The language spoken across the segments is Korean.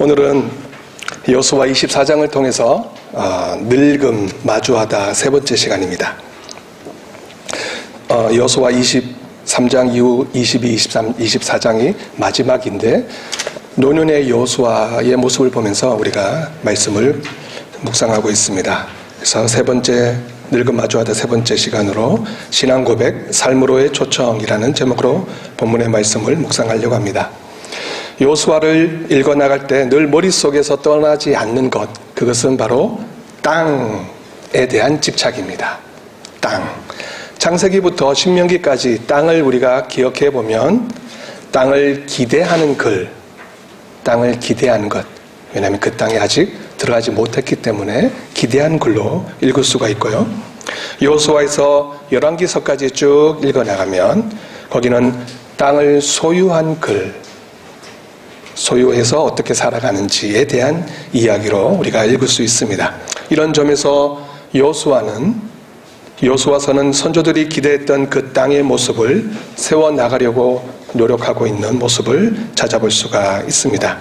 오늘은 여호수아 24장을 통해서 늙음 마주하다 세 번째 시간입니다. 여호수아 23장 이후 22, 23, 24장이 마지막인데 노년의 여호수아의 모습을 보면서 우리가 말씀을 묵상하고 있습니다. 그래서 세 번째 늙음 마주하다 세 번째 시간으로 신앙 고백 삶으로의 초청이라는 제목으로 본문의 말씀을 묵상하려고 합니다. 여호수아를 읽어나갈 때 늘 머릿속에서 떠나지 않는 것, 그것은 바로 땅에 대한 집착입니다. 땅. 창세기부터 신명기까지 땅을 우리가 기억해 보면 땅을 기대하는 글, 땅을 기대하는 것. 왜냐하면 그 땅에 아직 들어가지 못했기 때문에 기대한 글로 읽을 수가 있고요. 여호수아에서 열왕기서까지 쭉 읽어나가면 거기는 땅을 소유한 글, 소유해서 어떻게 살아가는지에 대한 이야기로 우리가 읽을 수 있습니다. 이런 점에서 여호수아서는 선조들이 기대했던 그 땅의 모습을 세워나가려고 노력하고 있는 모습을 찾아볼 수가 있습니다.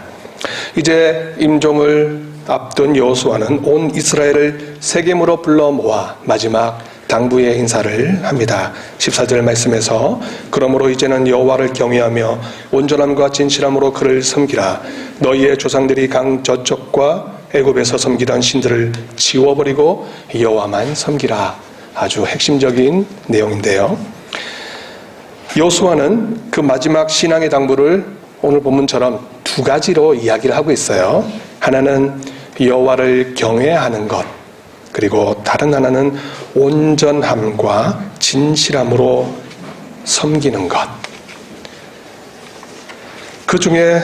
이제 임종을 앞둔 여호수아는 온 이스라엘을 세겜으로 불러 모아 마지막 당부의 인사를 합니다. 14절 말씀에서 그러므로 이제는 여호와를 경외하며 온전함과 진실함으로 그를 섬기라. 너희의 조상들이 강 저쪽과 애굽에서 섬기던 신들을 지워버리고 여호와만 섬기라. 아주 핵심적인 내용인데요. 여호수아는 그 마지막 신앙의 당부를 오늘 본문처럼 두 가지로 이야기를 하고 있어요. 하나는 여호와를 경외하는 것, 그리고 다른 하나는 온전함과 진실함으로 섬기는 것. 그 중에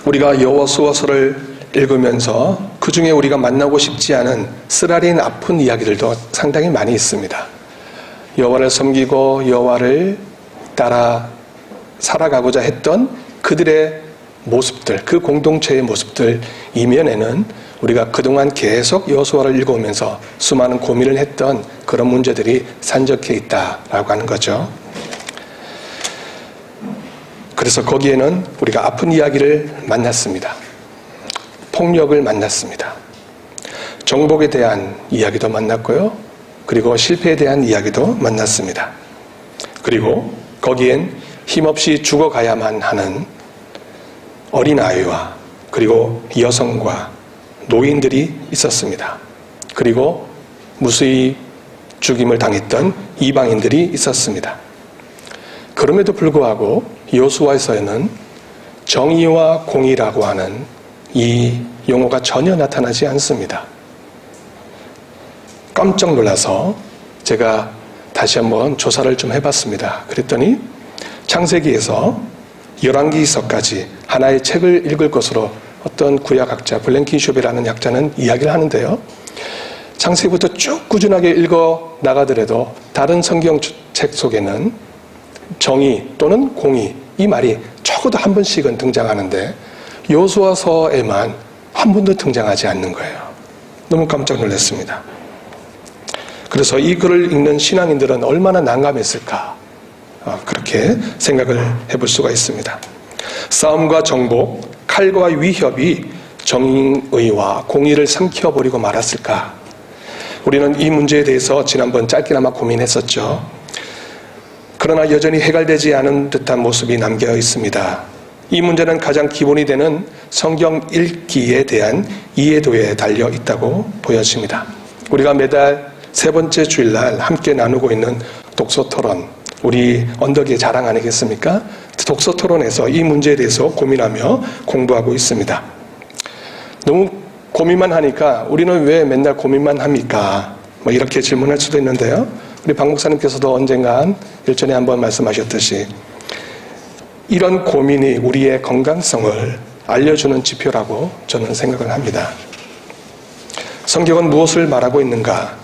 우리가 여호수아서를 읽으면서 그 중에 우리가 만나고 싶지 않은 쓰라린 아픈 이야기들도 상당히 많이 있습니다. 여호와를 섬기고 여호와를 따라 살아가고자 했던 그들의 모습들, 그 공동체의 모습들 이면에는 우리가 그동안 계속 여호수아를 읽어오면서 수많은 고민을 했던 그런 문제들이 산적해 있다라고 하는 거죠. 그래서 거기에는 우리가 아픈 이야기를 만났습니다. 폭력을 만났습니다. 정복에 대한 이야기도 만났고요. 그리고 실패에 대한 이야기도 만났습니다. 그리고 거기엔 힘없이 죽어가야만 하는 어린아이와 그리고 여성과 노인들이 있었습니다. 그리고 무수히 죽임을 당했던 이방인들이 있었습니다. 그럼에도 불구하고 여호수아서에는 정의와 공의라고 하는 이 용어가 전혀 나타나지 않습니다. 깜짝 놀라서 제가 다시 한번 조사를 좀 해봤습니다. 그랬더니 창세기에서 열왕기서까지 하나의 책을 읽을 것으로 어떤 구약학자 블랭킨쇼베라는 약자는 이야기를 하는데요. 창세기부터 쭉 꾸준하게 읽어 나가더라도 다른 성경책 속에는 정의 또는 공의 이 말이 적어도 한 번씩은 등장하는데 여호수아서에만 한 번도 등장하지 않는 거예요. 너무 깜짝 놀랐습니다. 그래서 이 글을 읽는 신앙인들은 얼마나 난감했을까 그렇게 생각을 해볼 수가 있습니다. 싸움과 정복, 칼과 위협이 정의와 공의를 삼켜버리고 말았을까? 우리는 이 문제에 대해서 지난번 짧게나마 고민했었죠. 그러나 여전히 해결되지 않은 듯한 모습이 남겨 있습니다. 이 문제는 가장 기본이 되는 성경 읽기에 대한 이해도에 달려 있다고 보여집니다. 우리가 매달 세 번째 주일날 함께 나누고 있는 독서토론, 우리 언덕의 자랑 아니겠습니까? 독서토론에서 이 문제에 대해서 고민하며 공부하고 있습니다. 너무 고민만 하니까 우리는 왜 맨날 고민만 합니까? 이렇게 질문할 수도 있는데요. 우리 박 목사님께서도 언젠간 일전에 한번 말씀하셨듯이 이런 고민이 우리의 건강성을 알려주는 지표라고 저는 생각을 합니다. 성경은 무엇을 말하고 있는가?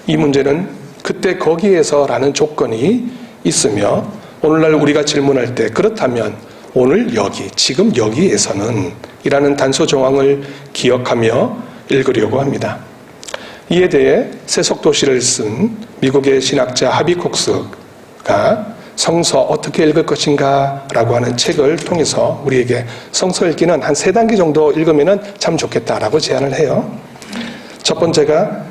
이 문제는 그때 거기에서라는 조건이 있으며 오늘날 우리가 질문할 때 그렇다면 오늘 여기, 지금 여기에서는 이라는 단서 정황을 기억하며 읽으려고 합니다. 이에 대해 세속도시를 쓴 미국의 신학자 하비콕스가 성서 어떻게 읽을 것인가 라고 하는 책을 통해서 우리에게 성서 읽기는 한 3단계 정도 읽으면 참 좋겠다라고 제안을 해요. 첫 번째가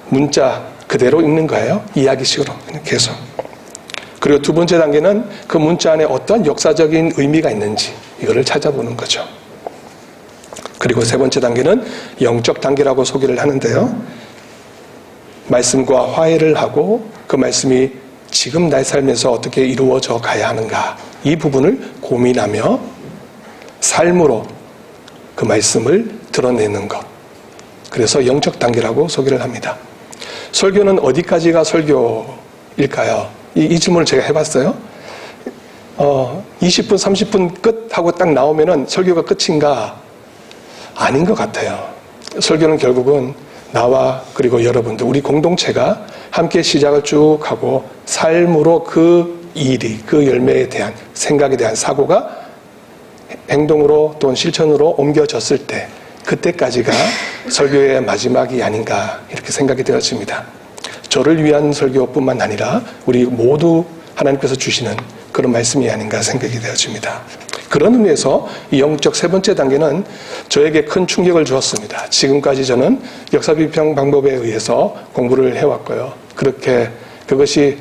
문자 그대로 읽는 거예요. 이야기식으로 계속. 그리고 두 번째 단계는 그 문자 안에 어떤 역사적인 의미가 있는지 이거를 찾아보는 거죠. 그리고 세 번째 단계는 영적 단계라고 소개를 하는데요. 말씀과 화해를 하고 그 말씀이 지금 나의 삶에서 어떻게 이루어져 가야 하는가 이 부분을 고민하며 삶으로 그 말씀을 드러내는 것. 그래서 영적 단계라고 소개를 합니다. 설교는 어디까지가 설교일까요? 이 질문을 제가 해봤어요. 20분, 30분 끝 하고 딱 나오면은 설교가 끝인가? 아닌 것 같아요. 설교는 결국은 나와 그리고 여러분들, 우리 공동체가 함께 시작을 쭉 하고 삶으로 그 일이, 그 열매에 대한 생각에 대한 사고가 행동으로 또는 실천으로 옮겨졌을 때 그때까지가 설교의 마지막이 아닌가 이렇게 생각이 되어집니다. 저를 위한 설교뿐만 아니라 우리 모두 하나님께서 주시는 그런 말씀이 아닌가 생각이 되어집니다. 그런 의미에서 이 영적 세 번째 단계는 저에게 큰 충격을 주었습니다. 지금까지 저는 역사비평 방법에 의해서 공부를 해왔고요. 그렇게 그것이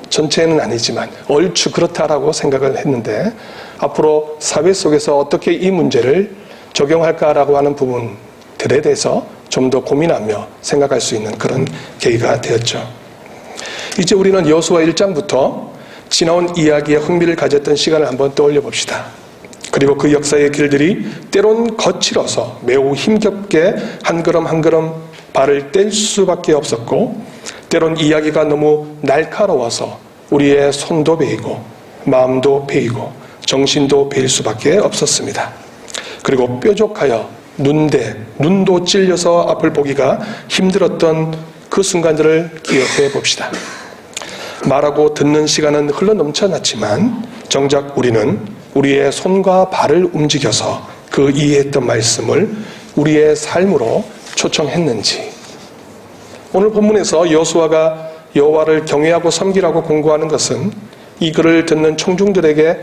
전체는 아니지만 얼추 그렇다라고 생각을 했는데 앞으로 사회 속에서 어떻게 이 문제를 적용할까라고 하는 부분들에 대해서 좀 더 고민하며 생각할 수 있는 그런 계기가 되었죠. 이제 우리는 여호수아 1장부터 지나온 이야기에 흥미를 가졌던 시간을 한번 떠올려 봅시다. 그리고 그 역사의 길들이 때론 거칠어서 매우 힘겹게 한 걸음 한 걸음 발을 뗄 수밖에 없었고 때론 이야기가 너무 날카로워서 우리의 손도 베이고 마음도 베이고 정신도 베일 수밖에 없었습니다. 그리고 뾰족하여 눈도 찔려서 앞을 보기가 힘들었던 그 순간들을 기억해 봅시다. 말하고 듣는 시간은 흘러 넘쳐났지만 정작 우리는 우리의 손과 발을 움직여서 그 이해했던 말씀을 우리의 삶으로 초청했는지. 오늘 본문에서 여호수아가 여호와를 경외하고 섬기라고 공고하는 것은 이 글을 듣는 청중들에게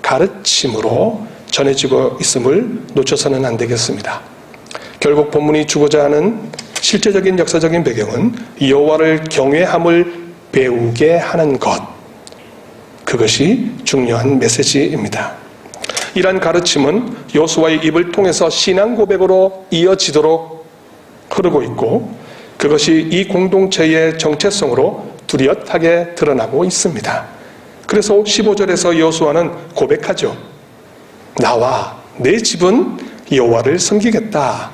가르침으로 전해지고 있음을 놓쳐서는 안 되겠습니다. 결국 본문이 주고자 하는 실제적인 역사적인 배경은 여호와를 경외함을 배우게 하는 것, 그것이 중요한 메시지입니다. 이러한 가르침은 여호수아의 입을 통해서 신앙 고백으로 이어지도록 흐르고 있고 그것이 이 공동체의 정체성으로 뚜렷하게 드러나고 있습니다. 그래서 15절에서 여호수아는 고백하죠. 나와 내 집은 여호와를 섬기겠다.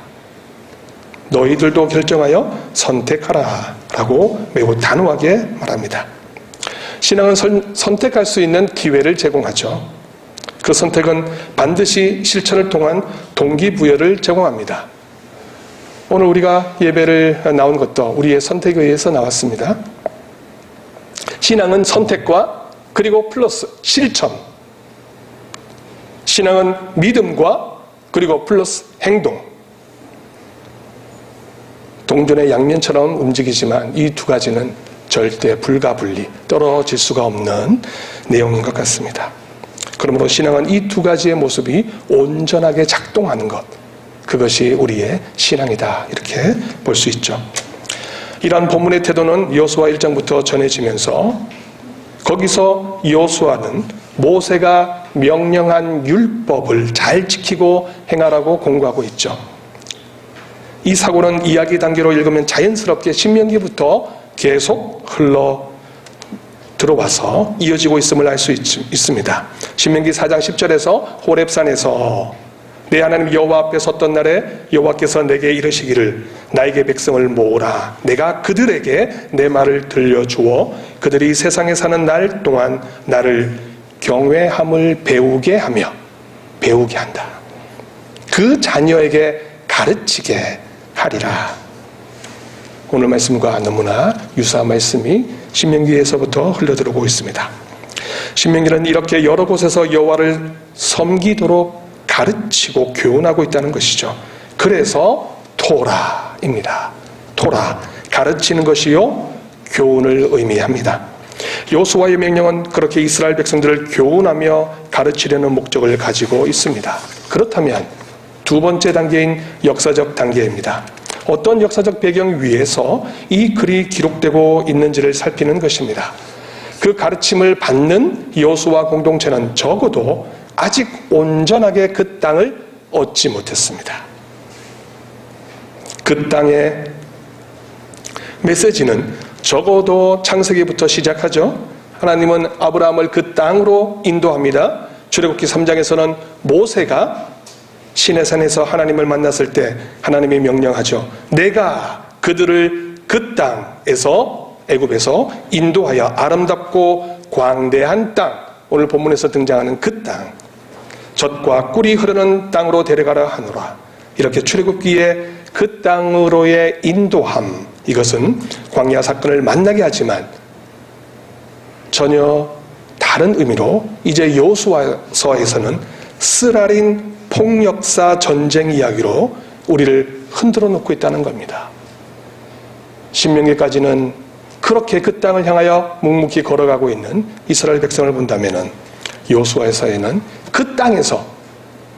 너희들도 결정하여 선택하라 라고 매우 단호하게 말합니다. 신앙은 선택할 수 있는 기회를 제공하죠. 그 선택은 반드시 실천을 통한 동기부여를 제공합니다. 오늘 우리가 예배를 나온 것도 우리의 선택에 의해서 나왔습니다. 신앙은 선택과 그리고 플러스 실천. 신앙은 믿음과 그리고 플러스 행동. 동전의 양면처럼 움직이지만 이 두 가지는 절대 불가분리, 떨어질 수가 없는 내용인 것 같습니다. 그러므로 신앙은 이 두 가지의 모습이 온전하게 작동하는 것, 그것이 우리의 신앙이다 이렇게 볼 수 있죠. 이러한 본문의 태도는 여호수아 1장부터 전해지면서 거기서 여호수아는 모세가 명령한 율법을 잘 지키고 행하라고 공고하고 있죠. 이 사고는 이야기 단계로 읽으면 자연스럽게 신명기부터 계속 흘러 들어와서 이어지고 있음을 알 수 있습니다. 신명기 4장 10절에서 호렙산에서 내 하나님 여호와 앞에 섰던 날에 여호와께서 내게 이르시기를 나에게 백성을 모으라. 내가 그들에게 내 말을 들려주어 그들이 세상에 사는 날 동안 나를 경외함을 배우게 한다. 그 자녀에게 가르치게 하리라. 오늘 말씀과 너무나 유사한 말씀이 신명기에서부터 흘러들어오고 있습니다. 신명기는 이렇게 여러 곳에서 여호와를 섬기도록 가르치고 교훈하고 있다는 것이죠. 그래서 토라입니다. 토라, 가르치는 것이요 교훈을 의미합니다. 여호수아의 명령은 그렇게 이스라엘 백성들을 교훈하며 가르치려는 목적을 가지고 있습니다. 그렇다면 두 번째 단계인 역사적 단계입니다. 어떤 역사적 배경 위에서 이 글이 기록되고 있는지를 살피는 것입니다. 그 가르침을 받는 여호수아 공동체는 적어도 아직 온전하게 그 땅을 얻지 못했습니다. 그 땅의 메시지는 적어도 창세기부터 시작하죠. 하나님은 아브라함을 그 땅으로 인도합니다. 출애굽기 3장에서는 모세가 시내산에서 하나님을 만났을 때 하나님이 명령하죠. 내가 그들을 그 땅에서 애굽에서 인도하여 아름답고 광대한 땅, 오늘 본문에서 등장하는 그 땅, 젖과 꿀이 흐르는 땅으로 데려가라 하노라. 이렇게 출애굽기에 그 땅으로의 인도함, 이것은 광야 사건을 만나게 하지만 전혀 다른 의미로 이제 여호수아서에서는 쓰라린 폭력사 전쟁 이야기로 우리를 흔들어 놓고 있다는 겁니다. 신명기까지는 그렇게 그 땅을 향하여 묵묵히 걸어가고 있는 이스라엘 백성을 본다면 여호수아서에는 그 땅에서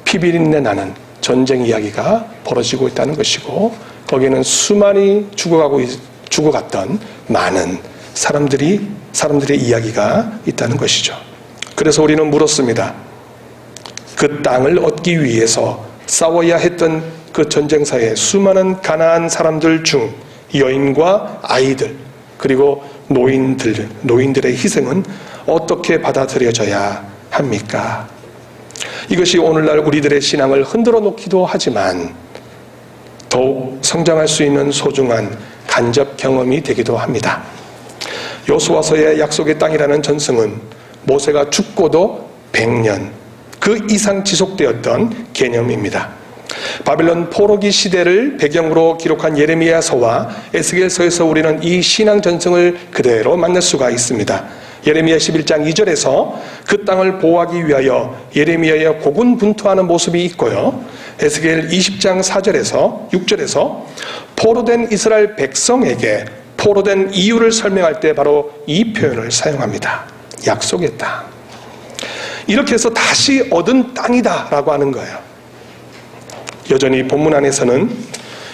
피비린내 나는 전쟁 이야기가 벌어지고 있다는 것이고, 거기에는 수많이 죽어갔던 많은 사람들의 이야기가 있다는 것이죠. 그래서 우리는 물었습니다. 그 땅을 얻기 위해서 싸워야 했던 그 전쟁사의 수많은 가난한 사람들 중 여인과 아이들, 그리고 노인들의 희생은 어떻게 받아들여져야 합니까? 이것이 오늘날 우리들의 신앙을 흔들어 놓기도 하지만 더욱 성장할 수 있는 소중한 간접 경험이 되기도 합니다. 여호수아서의 약속의 땅이라는 전승은 모세가 죽고도 100년 그 이상 지속되었던 개념입니다. 바벨론 포로기 시대를 배경으로 기록한 예레미야서와 에스겔서에서 우리는 이 신앙 전승을 그대로 만날 수가 있습니다. 예레미야 11장 2절에서 그 땅을 보호하기 위하여 예레미야의 고군분투하는 모습이 있고요. 에스겔 20장 4절에서 6절에서 포로된 이스라엘 백성에게 포로된 이유를 설명할 때 바로 이 표현을 사용합니다. 약속의 땅. 이렇게 해서 다시 얻은 땅이다라고 하는 거예요. 여전히 본문 안에서는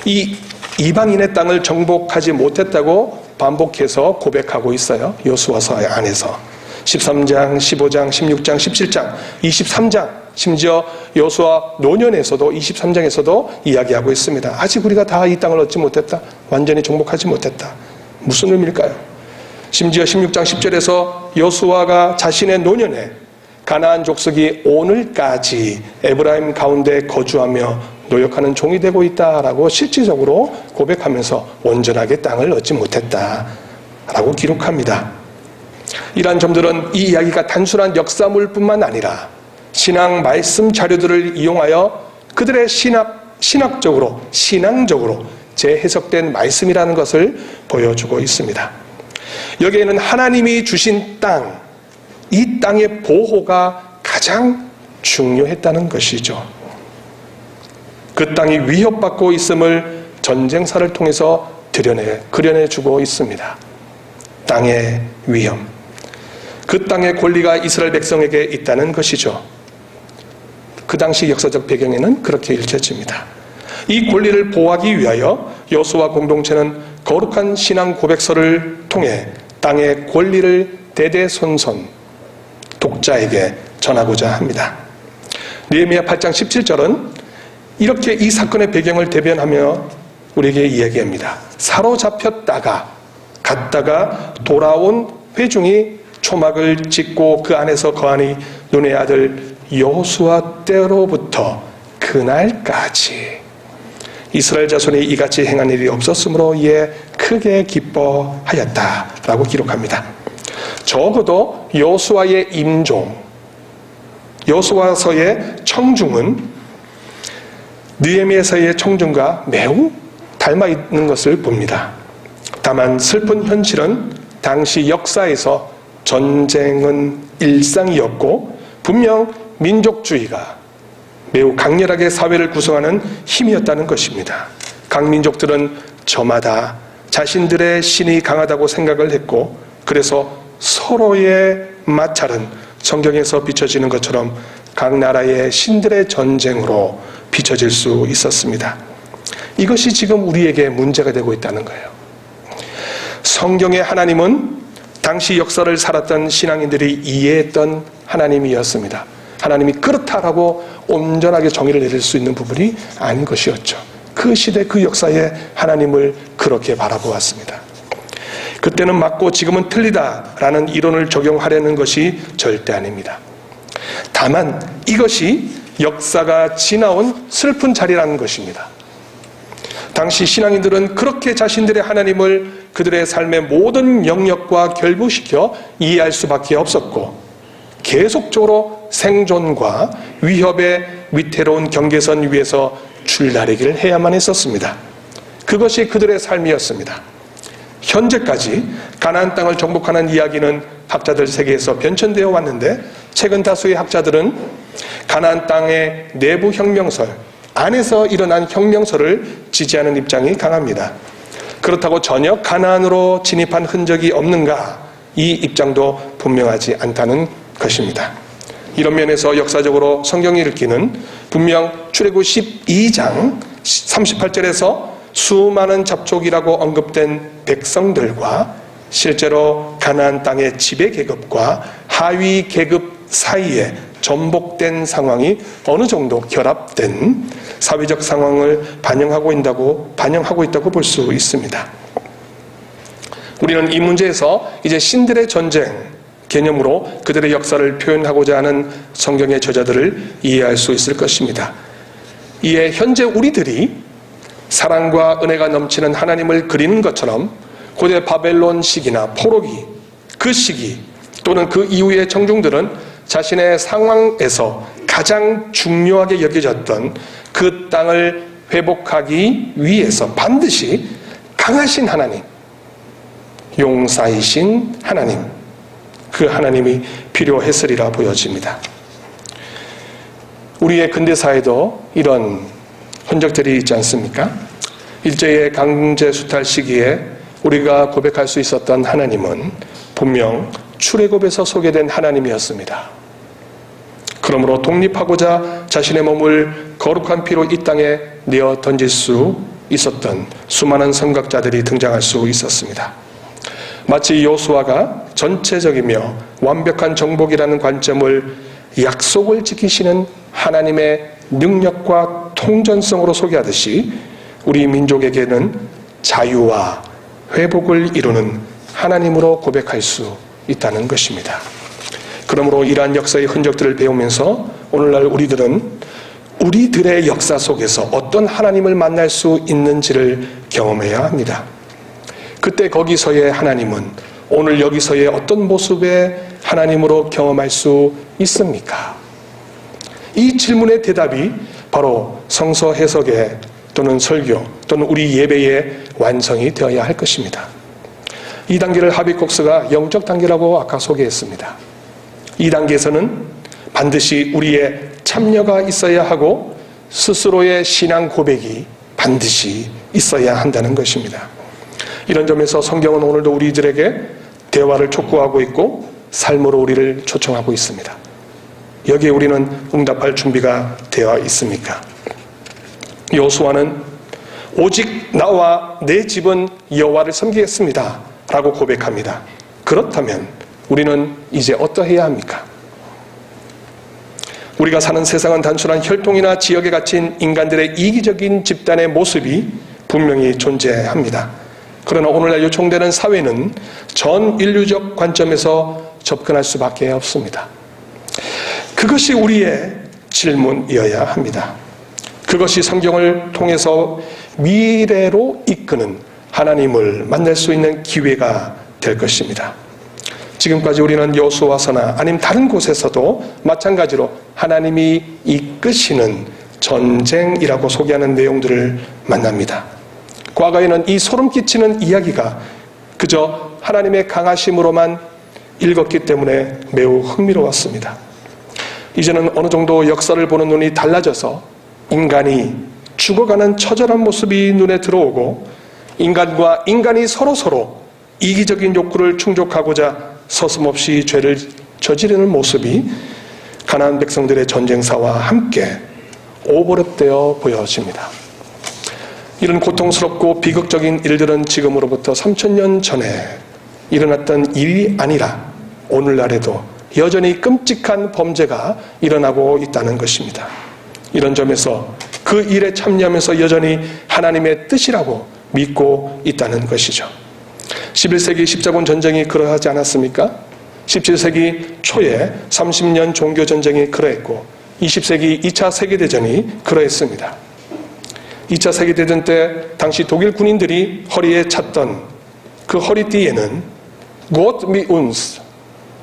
이 이방인의 땅을 정복하지 못했다고 반복해서 고백하고 있어요. 여호수아서 안에서 13장, 15장, 16장, 17장, 23장, 심지어 여호수아 노년에서도 23장에서도 이야기하고 있습니다. 아직 우리가 다 이 땅을 얻지 못했다. 완전히 정복하지 못했다. 무슨 의미일까요? 심지어 16장 10절에서 여호수아가 자신의 노년에 가나안 족속이 오늘까지 에브라임 가운데 거주하며 노역하는 종이 되고 있다라고 실질적으로 고백하면서 온전하게 땅을 얻지 못했다라고 기록합니다. 이러한 점들은 이 이야기가 단순한 역사물뿐만 아니라 신앙 말씀 자료들을 이용하여 그들의 신앙적으로 재해석된 말씀이라는 것을 보여주고 있습니다. 여기에는 하나님이 주신 땅, 이 땅의 보호가 가장 중요했다는 것이죠. 그 땅이 위협받고 있음을 전쟁사를 통해서 그려내주고 있습니다. 땅의 위험. 그 땅의 권리가 이스라엘 백성에게 있다는 것이죠. 그 당시 역사적 배경에는 그렇게 읽혀집니다. 이 권리를 보호하기 위하여 여호수아 공동체는 거룩한 신앙 고백서를 통해 땅의 권리를 대대손손 독자에게 전하고자 합니다. 느헤미야 8장 17절은 이렇게 이 사건의 배경을 대변하며 우리에게 이야기합니다. 사로잡혔다가 갔다가 돌아온 회중이 초막을 짓고 그 안에서 거하니 눈의 아들 여호수아 때로부터 그날까지 이스라엘 자손이 이같이 행한 일이 없었으므로 이에 크게 기뻐하였다라고 기록합니다. 적어도 여호수아의 임종, 여호수아서의 청중은 느헤미야서의 청중과 매우 닮아 있는 것을 봅니다. 다만 슬픈 현실은 당시 역사에서 전쟁은 일상이었고 분명 민족주의가 매우 강렬하게 사회를 구성하는 힘이었다는 것입니다. 각 민족들은 저마다 자신들의 신이 강하다고 생각을 했고 그래서 서로의 마찰은 성경에서 비춰지는 것처럼 각 나라의 신들의 전쟁으로 비춰질 수 있었습니다. 이것이 지금 우리에게 문제가 되고 있다는 거예요. 성경의 하나님은 당시 역사를 살았던 신앙인들이 이해했던 하나님이었습니다. 하나님이 그렇다라고 온전하게 정의를 내릴 수 있는 부분이 아닌 것이었죠. 그 시대 그 역사에 하나님을 그렇게 바라보았습니다. 그때는 맞고 지금은 틀리다라는 이론을 적용하려는 것이 절대 아닙니다. 다만 이것이 역사가 지나온 슬픈 자리라는 것입니다. 당시 신앙인들은 그렇게 자신들의 하나님을 그들의 삶의 모든 영역과 결부시켜 이해할 수밖에 없었고, 계속적으로 생존과 위협의 위태로운 경계선 위에서 줄다리기를 해야만 했었습니다. 그것이 그들의 삶이었습니다. 현재까지 가나안 땅을 정복하는 이야기는 학자들 세계에서 변천되어 왔는데, 최근 다수의 학자들은 가나안 땅의 내부 혁명설, 안에서 일어난 혁명설을 지지하는 입장이 강합니다. 그렇다고 전혀 가나안으로 진입한 흔적이 없는가? 이 입장도 분명하지 않다는 것입니다. 이런 면에서 역사적으로 성경이 읽기는 분명 출애굽 12장 38절에서 수많은 잡족이라고 언급된 백성들과 실제로 가나안 땅의 지배 계급과 하위 계급 사이에 전복된 상황이 어느 정도 결합된 사회적 상황을 반영하고 있다고 볼 수 있습니다. 우리는 이 문제에서 이제 신들의 전쟁 개념으로 그들의 역사를 표현하고자 하는 성경의 저자들을 이해할 수 있을 것입니다. 이에 현재 우리들이 사랑과 은혜가 넘치는 하나님을 그리는 것처럼 고대 바벨론 시기나 포로기 그 시기 또는 그 이후의 청중들은 자신의 상황에서 가장 중요하게 여겨졌던 그 땅을 회복하기 위해서 반드시 강하신 하나님, 용사이신 하나님, 그 하나님이 필요했으리라 보여집니다. 우리의 근대사에도 이런 흔적들이 있지 않습니까? 일제의 강제 수탈 시기에 우리가 고백할 수 있었던 하나님은 분명 출애굽에서 소개된 하나님이었습니다. 그러므로 독립하고자 자신의 몸을 거룩한 피로 이 땅에 내어 던질 수 있었던 수많은 선각자들이 등장할 수 있었습니다. 마치 여호수아가 전체적이며 완벽한 정복이라는 관점을 약속을 지키시는 하나님의 능력과 통전성으로 소개하듯이 우리 민족에게는 자유와 회복을 이루는 하나님으로 고백할 수 있다는 것입니다. 그러므로 이러한 역사의 흔적들을 배우면서 오늘날 우리들은 우리들의 역사 속에서 어떤 하나님을 만날 수 있는지를 경험해야 합니다. 그때 거기서의 하나님은 오늘 여기서의 어떤 모습의 하나님으로 경험할 수 있습니까? 이 질문의 대답이 바로 성서 해석의 또는 설교 또는 우리 예배의 완성이 되어야 할 것입니다. 이 단계를 하비국스가 영적 단계라고 아까 소개했습니다. 이 단계에서는 반드시 우리의 참여가 있어야 하고 스스로의 신앙 고백이 반드시 있어야 한다는 것입니다. 이런 점에서 성경은 오늘도 우리들에게 대화를 촉구하고 있고 삶으로 우리를 초청하고 있습니다. 여기에 우리는 응답할 준비가 되어 있습니까? 여호수아는 오직 나와 내 집은 여호와를 섬기겠습니다 라고 고백합니다. 그렇다면 우리는 이제 어떠해야 합니까? 우리가 사는 세상은 단순한 혈통이나 지역에 갇힌 인간들의 이기적인 집단의 모습이 분명히 존재합니다. 그러나 오늘날 요청되는 사회는 전 인류적 관점에서 접근할 수밖에 없습니다. 그것이 우리의 질문이어야 합니다. 그것이 성경을 통해서 미래로 이끄는 하나님을 만날 수 있는 기회가 될 것입니다. 지금까지 우리는 여호수아서나 아니면 다른 곳에서도 마찬가지로 하나님이 이끄시는 전쟁이라고 소개하는 내용들을 만납니다. 과거에는 이 소름 끼치는 이야기가 그저 하나님의 강하심으로만 읽었기 때문에 매우 흥미로웠습니다. 이제는 어느 정도 역사를 보는 눈이 달라져서 인간이 죽어가는 처절한 모습이 눈에 들어오고 인간과 인간이 서로 이기적인 욕구를 충족하고자 서슴없이 죄를 저지르는 모습이 가나안 백성들의 전쟁사와 함께 오버랩되어 보여집니다. 이런 고통스럽고 비극적인 일들은 지금으로부터 3000년 전에 일어났던 일이 아니라 오늘날에도 여전히 끔찍한 범죄가 일어나고 있다는 것입니다. 이런 점에서 그 일에 참여하면서 여전히 하나님의 뜻이라고 믿고 있다는 것이죠. 11세기 십자군 전쟁이 그러하지 않았습니까? 17세기 초에 30년 종교전쟁이 그러했고 20세기 2차 세계대전이 그러했습니다. 2차 세계대전 때 당시 독일 군인들이 허리에 찼던 그 허리띠에는 Gott mit uns,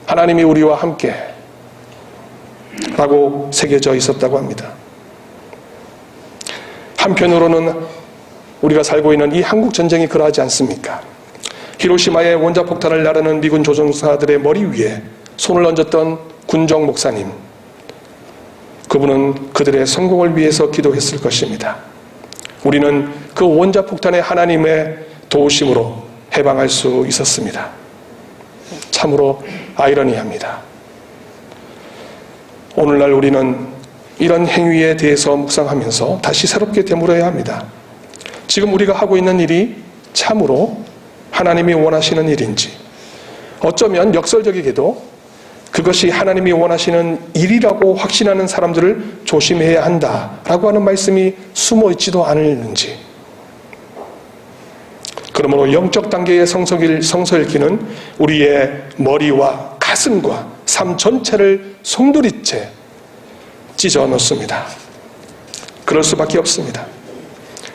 하나님이 우리와 함께 라고 새겨져 있었다고 합니다. 한편으로는 우리가 살고 있는 이 한국전쟁이 그러하지 않습니까? 히로시마의 원자폭탄을 나르는 미군 조종사들의 머리 위에 손을 얹었던 군정 목사님, 그분은 그들의 성공을 위해서 기도했을 것입니다. 우리는 그 원자폭탄의 하나님의 도우심으로 해방할 수 있었습니다. 참으로 아이러니합니다. 오늘날 우리는 이런 행위에 대해서 묵상하면서 다시 새롭게 되물어야 합니다. 지금 우리가 하고 있는 일이 참으로 하나님이 원하시는 일인지, 어쩌면 역설적이게도 그것이 하나님이 원하시는 일이라고 확신하는 사람들을 조심해야 한다라고 하는 말씀이 숨어 있지도 않을는지. 그러므로 영적 단계의 성서 읽기는 우리의 머리와 가슴과 삶 전체를 송두리째 찢어 놓습니다. 그럴 수밖에 없습니다.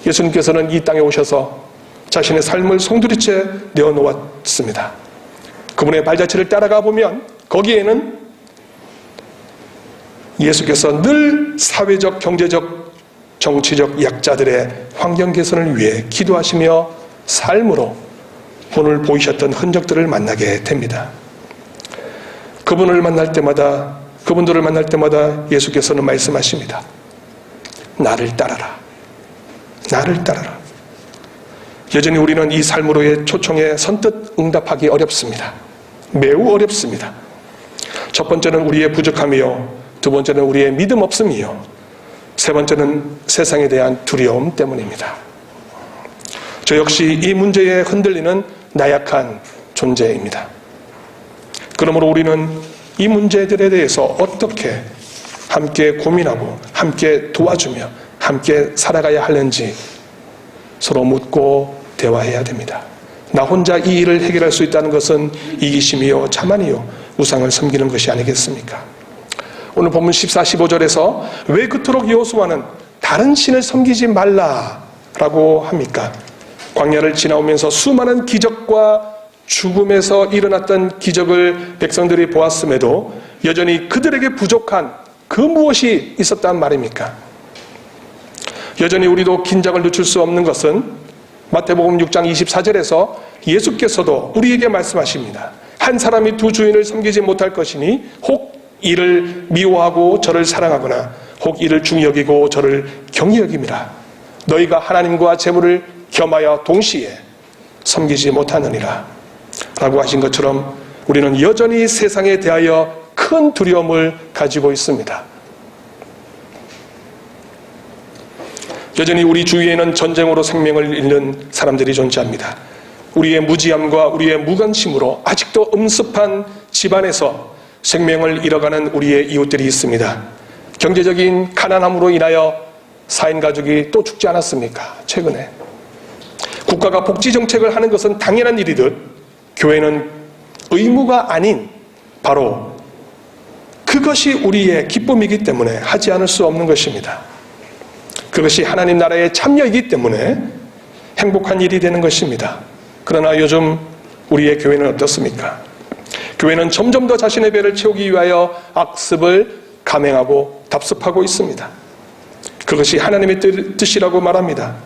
예수님께서는 이 땅에 오셔서 자신의 삶을 송두리째 내어놓았습니다. 그분의 발자취를 따라가 보면 거기에는 예수께서 늘 사회적, 경제적, 정치적 약자들의 환경 개선을 위해 기도하시며 삶으로 본을 보이셨던 흔적들을 만나게 됩니다. 그분들을 만날 때마다 예수께서는 말씀하십니다. 나를 따라라. 나를 따라라. 여전히 우리는 이 삶으로의 초청에 선뜻 응답하기 어렵습니다. 매우 어렵습니다. 첫 번째는 우리의 부족함이요, 두 번째는 우리의 믿음 없음이요, 세 번째는 세상에 대한 두려움 때문입니다. 저 역시 이 문제에 흔들리는 나약한 존재입니다. 그러므로 우리는 이 문제들에 대해서 어떻게 함께 고민하고 함께 도와주며 함께 살아가야 하는지 서로 묻고 대화해야 됩니다. 나 혼자 이 일을 해결할 수 있다는 것은 이기심이요 자만이요 우상을 섬기는 것이 아니겠습니까? 오늘 본문 14, 15절에서 왜 그토록 여호수아는 다른 신을 섬기지 말라라고 합니까? 광야를 지나오면서 수많은 기적과 죽음에서 일어났던 기적을 백성들이 보았음에도 여전히 그들에게 부족한 그 무엇이 있었단 말입니까? 여전히 우리도 긴장을 늦출 수 없는 것은 마태복음 6장 24절에서 예수께서도 우리에게 말씀하십니다. 한 사람이 두 주인을 섬기지 못할 것이니 혹 이를 미워하고 저를 사랑하거나 혹 이를 중히 여기고 저를 경히 여김이라. 너희가 하나님과 재물을 겸하여 동시에 섬기지 못하느니라 라고 하신 것처럼 우리는 여전히 세상에 대하여 큰 두려움을 가지고 있습니다. 여전히 우리 주위에는 전쟁으로 생명을 잃는 사람들이 존재합니다. 우리의 무지함과 우리의 무관심으로 아직도 음습한 집안에서 생명을 잃어가는 우리의 이웃들이 있습니다. 경제적인 가난함으로 인하여 4인 가족이 또 죽지 않았습니까? 최근에. 국가가 복지 정책을 하는 것은 당연한 일이듯 교회는 의무가 아닌 바로 그것이 우리의 기쁨이기 때문에 하지 않을 수 없는 것입니다. 그것이 하나님 나라의 참여이기 때문에 행복한 일이 되는 것입니다. 그러나 요즘 우리의 교회는 어떻습니까? 교회는 점점 더 자신의 배를 채우기 위하여 악습을 감행하고 답습하고 있습니다. 그것이 하나님의 뜻이라고 말합니다.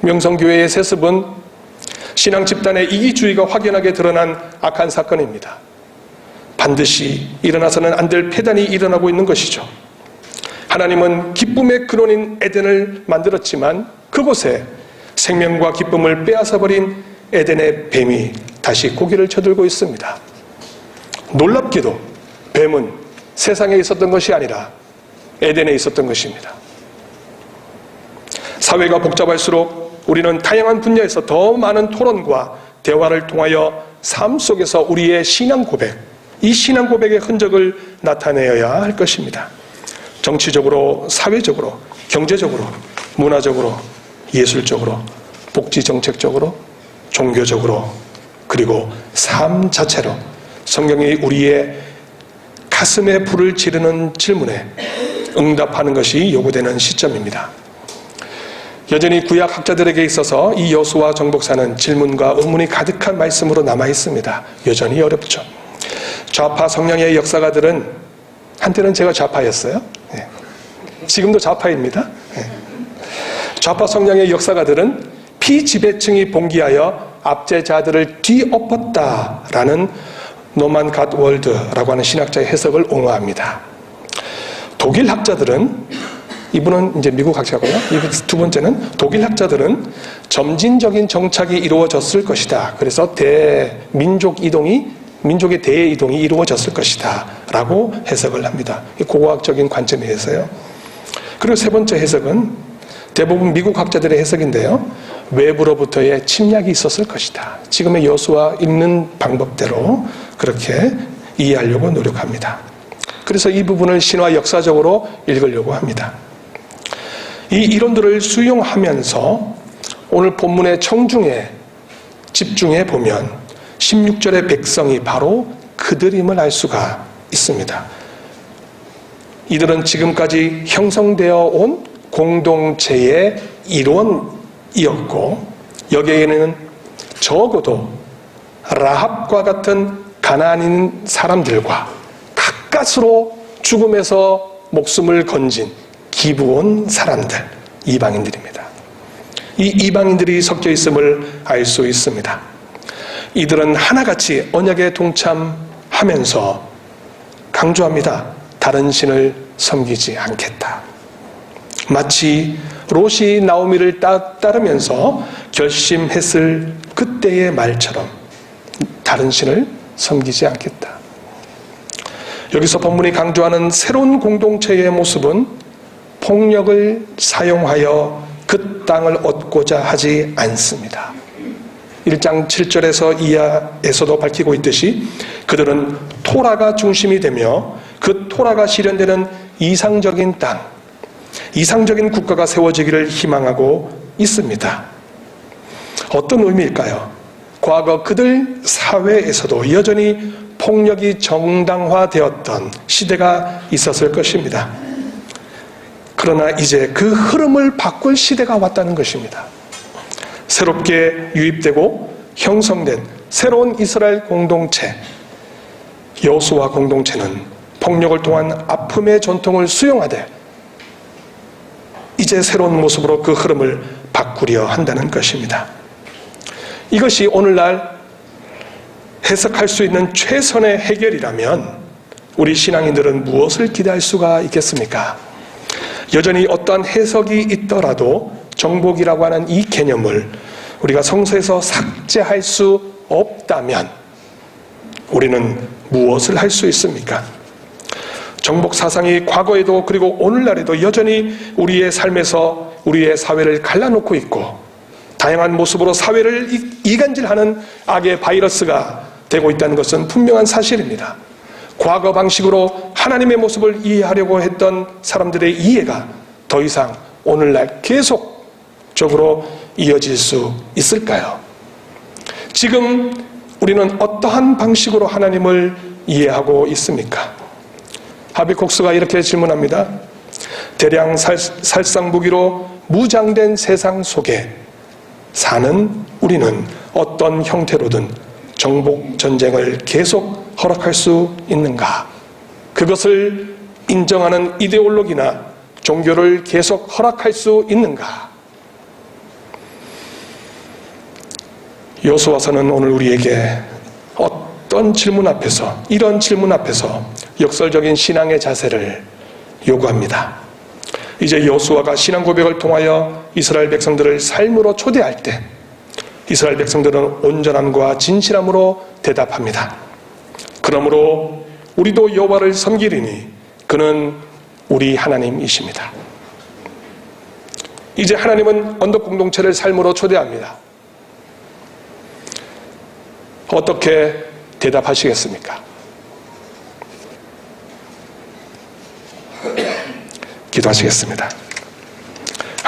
명성교회의 세습은 신앙 집단의 이기주의가 확연하게 드러난 악한 사건입니다. 반드시 일어나서는 안 될 폐단이 일어나고 있는 것이죠. 하나님은 기쁨의 근원인 에덴을 만들었지만 그곳에 생명과 기쁨을 빼앗아버린 에덴의 뱀이 다시 고개를 쳐들고 있습니다. 놀랍게도 뱀은 세상에 있었던 것이 아니라 에덴에 있었던 것입니다. 사회가 복잡할수록 우리는 다양한 분야에서 더 많은 토론과 대화를 통하여 삶 속에서 우리의 신앙 고백, 이 신앙 고백의 흔적을 나타내어야 할 것입니다. 정치적으로, 사회적으로, 경제적으로, 문화적으로, 예술적으로, 복지정책적으로, 종교적으로, 그리고 삶 자체로 성경이 우리의 가슴에 불을 지르는 질문에 응답하는 것이 요구되는 시점입니다. 여전히 구약 학자들에게 있어서 이 여호수아 정복사는 질문과 의문이 가득한 말씀으로 남아 있습니다. 여전히 어렵죠. 좌파 성향의 역사가들은, 한때는 제가 좌파였어요. 네. 지금도 좌파입니다. 네. 좌파 성향의 역사가들은 피지배층이 봉기하여 압제자들을 뒤엎었다라는 노만 갓월드라고 하는 신학자의 해석을 옹호합니다. 독일 학자들은, 이분은 이제 미국 학자고요. 두 번째는 독일 학자들은 점진적인 정착이 이루어졌을 것이다. 그래서 민족의 대이동이 이루어졌을 것이다 라고 해석을 합니다. 고고학적인 관점에서요. 그리고 세 번째 해석은 대부분 미국 학자들의 해석인데요. 외부로부터의 침략이 있었을 것이다. 지금의 여호수아 읽는 방법대로 그렇게 이해하려고 노력합니다. 그래서 이 부분을 신화 역사적으로 읽으려고 합니다. 이 이론들을 수용하면서 오늘 본문의 청중에 집중해 보면 16절의 백성이 바로 그들임을 알 수가 있습니다. 이들은 지금까지 형성되어 온 공동체의 일원이었고, 여기에는 적어도 라합과 같은 가나안인 사람들과 가까스로 죽음에서 목숨을 건진 기브온 사람들, 이방인들입니다. 이 이방인들이 섞여 있음을 알 수 있습니다. 이들은 하나같이 언약에 동참하면서 강조합니다. 다른 신을 섬기지 않겠다. 마치 롯이 나오미를 따르면서 결심했을 그때의 말처럼 다른 신을 섬기지 않겠다. 여기서 본문이 강조하는 새로운 공동체의 모습은 폭력을 사용하여 그 땅을 얻고자 하지 않습니다. 1장 7절에서 이하에서도 밝히고 있듯이 그들은 토라가 중심이 되며 그 토라가 실현되는 이상적인 땅, 이상적인 국가가 세워지기를 희망하고 있습니다. 어떤 의미일까요? 과거 그들 사회에서도 여전히 폭력이 정당화되었던 시대가 있었을 것입니다. 그러나 이제 그 흐름을 바꿀 시대가 왔다는 것입니다. 새롭게 유입되고 형성된 새로운 이스라엘 공동체, 여호수아 공동체는 폭력을 통한 아픔의 전통을 수용하되 이제 새로운 모습으로 그 흐름을 바꾸려 한다는 것입니다. 이것이 오늘날 해석할 수 있는 최선의 해결이라면 우리 신앙인들은 무엇을 기대할 수가 있겠습니까? 여전히 어떠한 해석이 있더라도 정복이라고 하는 이 개념을 우리가 성서에서 삭제할 수 없다면 우리는 무엇을 할 수 있습니까? 정복 사상이 과거에도 그리고 오늘날에도 여전히 우리의 삶에서 우리의 사회를 갈라놓고 있고 다양한 모습으로 사회를 이간질하는 악의 바이러스가 되고 있다는 것은 분명한 사실입니다. 과거 방식으로 하나님의 모습을 이해하려고 했던 사람들의 이해가 더 이상 오늘날 계속적으로 이어질 수 있을까요? 지금 우리는 어떠한 방식으로 하나님을 이해하고 있습니까? 하비콕스가 이렇게 질문합니다. 대량 살상무기로 무장된 세상 속에 사는 우리는 어떤 형태로든 정복 전쟁을 계속 허락할 수 있는가? 그것을 인정하는 이데올로기나 종교를 계속 허락할 수 있는가? 여호수아서는 오늘 우리에게 어떤 질문 앞에서, 이런 질문 앞에서 역설적인 신앙의 자세를 요구합니다. 이제 여호수아가 신앙 고백을 통하여 이스라엘 백성들을 삶으로 초대할 때 이스라엘 백성들은 온전함과 진실함으로 대답합니다. 그러므로 우리도 여호와를 섬기리니 그는 우리 하나님이십니다. 이제 하나님은 언덕 공동체를 삶으로 초대합니다. 어떻게 대답하시겠습니까? 기도하시겠습니다.